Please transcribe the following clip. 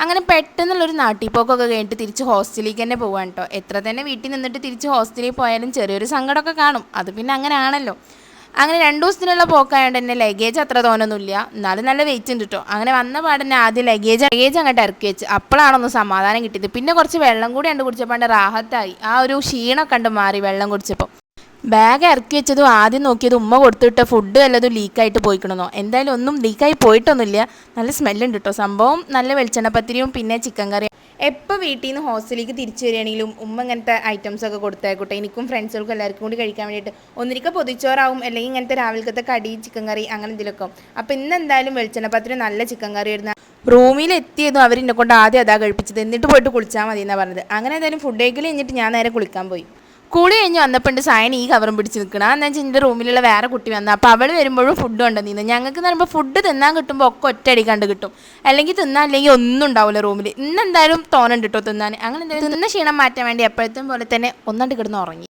അങ്ങനെ പെട്ടെന്നുള്ളൊരു നാട്ടിപ്പോക്കൊക്കെ കഴിഞ്ഞിട്ട് തിരിച്ച് ഹോസ്റ്റലിലേക്ക് തന്നെ പോകാൻ കേട്ടോ. എത്ര തന്നെ വീട്ടിൽ നിന്നിട്ട് തിരിച്ച് ഹോസ്റ്റലിൽ പോയാലും ചെറിയൊരു സങ്കടമൊക്കെ കാണും. അത് പിന്നെ അങ്ങനെ ആണല്ലോ. അങ്ങനെ 2 ദിവസത്തിനുള്ള പോക്കായതുകൊണ്ട് തന്നെ ലഗേജ് അത്ര തോന്നൊന്നുമില്ല, എന്നാലും നല്ല വെയിറ്റ് ഉണ്ട് കേട്ടോ. അങ്ങനെ വന്ന പാടന്നെ ആദ്യം ലഗേജ് അങ്ങോട്ട് ഇറക്കി വെച്ച്, അപ്പോഴാണൊന്ന് സമാധാനം കിട്ടിയത്. പിന്നെ കുറച്ച് വെള്ളം കൂടി കണ്ട് കുടിച്ചപ്പോൾ റാഹത്തായി. ആ ഒരു ക്ഷീണമൊക്കെ കണ്ട് മാറി വെള്ളം കുടിച്ചപ്പോൾ. ബാഗ് ഇറക്കി വെച്ചതും ആദ്യം നോക്കിയത് ഉമ്മ കൊടുത്തിട്ട ഫുഡ് വല്ലതും ലീക്കായിട്ട് പോയിക്കണമെന്നോ. എന്തായാലും ഒന്നും ലീക്കായി പോയിട്ടൊന്നുമില്ല. നല്ല സ്മെല്ലുണ്ട് കേട്ടോ. സംഭവം നല്ല വെളിച്ചെണ്ണപ്പത്തിരിയും പിന്നെ ചിക്കൻ കറിയും. എപ്പോൾ വീട്ടിൽ നിന്ന് ഹോസ്റ്റലിലേക്ക് തിരിച്ചു വരികയാണെങ്കിലും ഉമ്മ ഇങ്ങനത്തെ ഐറ്റംസൊക്കെ കൊടുത്തേക്കോട്ടെ. എനിക്കും ഫ്രണ്ട്സുകൾക്കും എല്ലാവർക്കും കൂടി കഴിക്കാൻ വേണ്ടിയിട്ട്. ഒന്നിരിക്കൽ പൊതിച്ചോറാവും, അല്ലെങ്കിൽ ഇങ്ങനത്തെ രാവിലത്തെ കടി ചിക്കൻ കറി അങ്ങനെ എന്തെങ്കിലുമൊക്കെ. അപ്പോൾ ഇന്ന് എന്തായാലും വെളിച്ചെണ്ണപ്പത്തിരി നല്ല ചിക്കൻ കറി ആയിരുന്നു. റൂമിൽ എത്തിയതും അവരെന്നെ കൊണ്ട് ആദ്യം അതാ കഴിപ്പിച്ചത്. എന്നിട്ട് പോയിട്ട് കുളിച്ചാൽ മതി എന്നാണ് പറഞ്ഞത്. അങ്ങനെ എന്തായാലും ഫുഡ് കഴിക്കൽ കഴിഞ്ഞിട്ട് ഞാൻ നേരെ കുളിക്കാൻ പോയി. കുളി കഴിഞ്ഞ് വന്നപ്പോൾ സായൻ ഈ കവറും പിടിച്ച് നിൽക്കണം. എന്താ വെച്ചാൽ എൻ്റെ റൂമിലുള്ള വേറെ കുട്ടി വന്നാൽ അപ്പോൾ അവൾ വരുമ്പോഴും ഫുഡ് കൊണ്ടുവന്നിരുന്നു. ഞങ്ങൾക്ക് എന്ന് പറയുമ്പോൾ ഫുഡ് തിന്നാൻ കിട്ടുമ്പോൾ ഒക്കെ ഒറ്റയടി കണ്ട് കിട്ടും, അല്ലെങ്കിൽ തിന്നാൻ അല്ലെങ്കിൽ ഒന്നും ഉണ്ടാവില്ല റൂമിൽ. ഇന്നെന്തായാലും തോന്നുന്നുണ്ട് കേട്ടോ തിന്നാൻ. അങ്ങനെ എന്തായാലും തിന്ന ക്ഷീണം മാറ്റാൻ വേണ്ടി എപ്പോഴത്തും പോലെ തന്നെ ഒന്നാണ്ട് കിടന്ന് ഉറങ്ങി.